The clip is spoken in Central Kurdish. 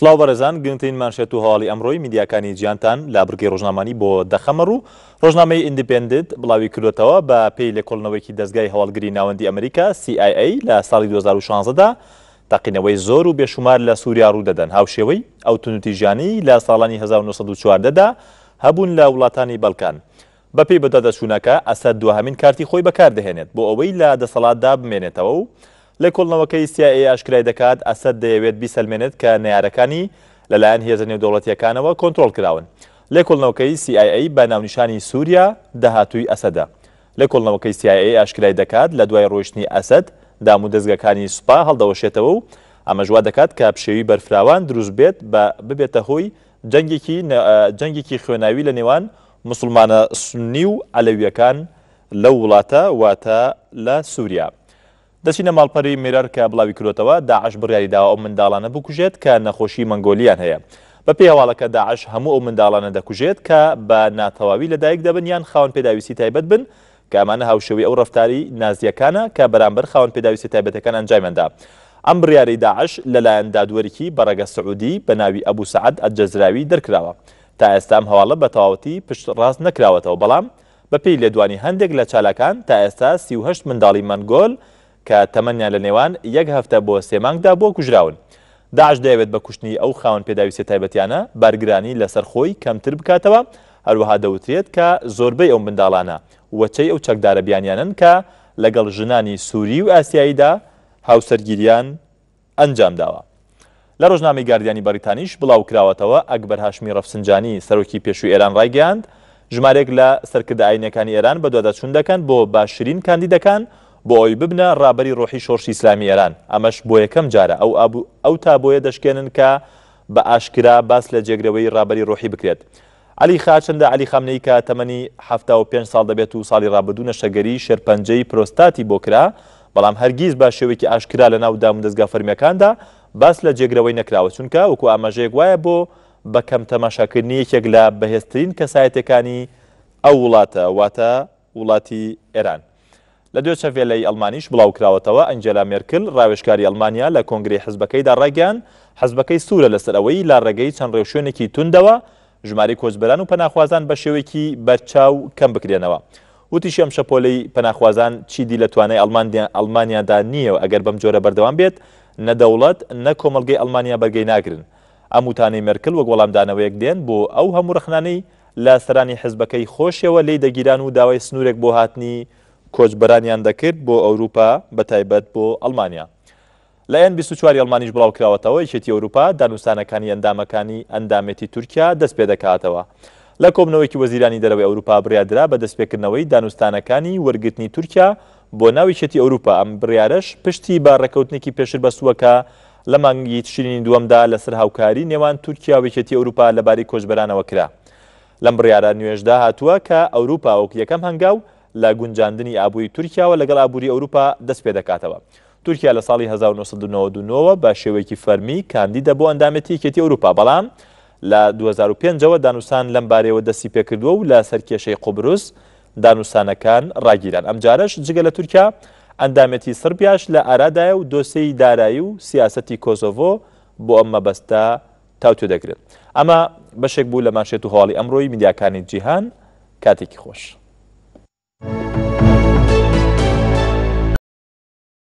سلااو بەڕێزان گرنگترین مانشێت و هەواڵی ئەمڕۆی میدیاکانی جیانتان لا بڕگەی ڕۆژنامانی بۆ دەخەمەڕ و ڕۆژنامەی ئیندیپێندنت بڵاوی کردوێتەوە بە پێی لێکۆڵنەوەیکی دەستگای هەواڵگری ناوەندی ئەمریکا CIA لە ساڵی 2016دا تاقینەوەی زۆر و بێشومار لە سووریا ڕوودەدەن. هاوشێوەی ئەو تونوتیژانی لە ساڵانی 1940دا هەبوون لە وڵاتانی بەڵکان. بەپێی بەدەدەچوونەکە ئەسەد دووهەمین کارتی خۆی بەکاردەهێنێت بۆ ئەوەی لە دەسەڵاتدا بمێنێتەوە و لێکۆڵنەوەکەی CIA ئاشکرای دەکات ئەسەد دەیەوێت بیسەلمێنێت کە نەیارەکانی لەلایەن هێزە نێودەوڵەتیەکانەوە کۆنتڕۆڵ کراون. لێکۆڵنەوەکەی CIA بە ناونیشانی سووریا داهاتووی ئەسەدە. لێکۆڵنەوەکەی CIA ئاشکرای دەکات لە دوای ڕۆیشتنی ئەسەد دام و دەستگاکانی سوپا هەڵدەوەشێتەوە و ئەمە ژوا دەکات کە پشێوی بەرفراوان دروست بێت ببێتە هۆی جەنگێکی خوێناوی لە نێوان موسڵمانە سونی و عەلەویەکان لەو وڵاتە واتە لە سووریا. دەچینە ماڵپەری میرەر کە بڵاوی کردوێتەوە داعش بڕیاری داوە ئەو منداڵانە بکوژێت کە نەخۆشی مەنگۆلیان هەیە. بەپێی هەواڵەکە داعش هەموو ئەو منداڵانە دەکوژێت کە بە ناتەواوی لەدایک دەبن یان خاوەن پێداویستی تایبەت بن کە ئەمانە هاوشێوەی ئەو ڕەفتاری نازیەکانە کە بەرامبەر خاوەن پێداویستی تایبەتەکان ئەنجامێندا. ئەم بڕیارەی داعش لەلایەن دادوەرێکی بەڕێگە سعودی بە ناوی ئەبوو سەعەد ئەلجەزراوی دەرکراوە. تا ئێستا ئەم هەواڵە بە تەواوەتی پشت ڕاست نەکراوەتەوە، بەڵام بەپێی لێدوانی هەندێک لە چالاکان تا ئێستا 38 منداڵی مەنگۆل کە تەمەنیان لە نێوان 1 هەفتە بۆ 3 مانگدا بۆ کوژراون. داعش دەیەوێت بە کوشتنی ئەو خاوەن پێداویستی تایبەتیانە بارگرانی لەسەر خۆی کەمتر بکاتەوە. هەروەها دەوترێت کە زۆربەی ئەو منداڵانە وەچەی ئەو چەکدارە بیانیانن کە لەگەڵ ژنانی سووری و ئاسیاییدا هاوسەرگیریان ئەنجام داوە. لە ڕۆژنامەی گاردیانی بەریتانیش بڵاو کراوەتەوە ئەکبەر هاشمی ڕەفسنجانی سەرۆکی پێشووی ئێران ڕایگەیاند ژمارێک لە سەرکردە ئاینەکانی ئێران بە دوادەچوون دەکەن بۆ باشترین کاندیدەکان بۆ ئەوی ببنە ڕابەری ڕۆحی شۆڕشی ئیسلامی ئێران. ئەمەش بۆ یەکەم جارە ئەو تابۆیە دەشکێنن کە بە ئاشکرا باس لە جێگرەوەی ڕابەری ڕۆحی بکرێت. عەلی خاچەندە عەلی خامنەی کە تەمەنی 75 ساڵ دەبێت و ساڵی ڕابردوو نەشەگەری شێرپەنجەی پرۆستاتی بۆ کرا، بەڵام هەرگیز با شێوەیەکی ئاشکرا لە ناو دام و دەستگا فەرمیەکاندا باس لە جێگرەوەی نەکراوە، چونکە وەکو ئاماژەیەک وایە بۆ بە کەم تەماشاکردنی یەکێک لە بەهێزترین کەسایەتەکانی ئەو وڵاتە واتە وڵاتی ئێران. لە دوێ چەڤێلەی ئەڵمانیش بڵاو کراوەتەوە ئەنجێلا مێرکل ڕاوێژکاری ئەڵمانیا لە کۆنگرەی حزبەکەیدا ڕایگەیاند حزبەکەی سوورە لەسەر ئەوەی لا ڕێگەی چەند ڕێوشوێنێکی توندەوە ژمارەی کۆچبەران و پەناخوازان بە شێوەیەکی بەرچاو کەم بکرێنەوە. وتیشی ئەم شەپۆلەی پەناخوازان چیدی لە توانای ئەڵمانیادا نییە و ئەگەر بەم جۆرە بەردەوام بێت نە دەوڵەت نە کۆمەڵگەی ئەڵمانیا بەرگەی ناگرن. ئەم وتانەی مێرکل وەک وەڵامدانەوەیەک دێن بۆ ئەو هەموو ڕخنانەی لە سەرانی حزبەکەی خۆشیەوە لی دەگیران و داوای سنوورێک بۆ هاتنی کۆچبەرانیان دەکرد بۆ ئەوروپا بەتایبەت بۆ ئەڵمانیا. لە N24 ئەڵمانیش بڵاو کراوەتەوە یەکێتی ئەوروپا دانوستانەکانی ئەندامەکانی ئەندامێتی تورکیا دەست پێ دەکاتەوە. لە کۆبنەوەیکی وەزیرانی دەرەوەی ئەوروپا بڕیاردرا بە دەستپێکردنەوەی دانوستانەکانی وەرگرتنی تورکیا بۆ ناو یەکێتی ئەوروپا. ئەم بڕیارەش پشتی بە ڕێکەوتنێکی پێشتر بەستووەکە لە مانگی تشرینی دووەمدا لەسەر هاوکاری نێوان تورکیا و یەکێتی ئەوروپا لەبارەی کۆچبەرانەوە کرا. لەم بڕیارە نوێژدا هاتووە کە ئەوروپا وەک یەکەم هەنگاو لە گونجاندنی ئابووری تورکیاوە لەگەڵ ئابووری ئەوروپا دەست پێ دەکاتەوە. تورکیا لە ساڵی 1999 بە شێوەیەکی فەرمی کاندیدە بۆ ئەندامەتی یەکێتی ئەوروپا، بەڵام لە 2005ەوە دانوستان لەم بارەیەوە دەستی پێکردووە و لە سەرکێشەی قوبروس دانوستانەکان ڕاگیران. ئەم جارەش جگە لە تورکیا ئەندامەتی سربیاش لە ئارادایە و دۆسەی دارایی و سیاسەتی کۆسۆڤۆ بۆ ئەم مەبەستە تاوتوێ دەگرێت. ئەمە بەشێک بوو لە مانشێت و هەواڵی ئەمڕۆی میدیاکانی جیهان. کاتێکی خۆش.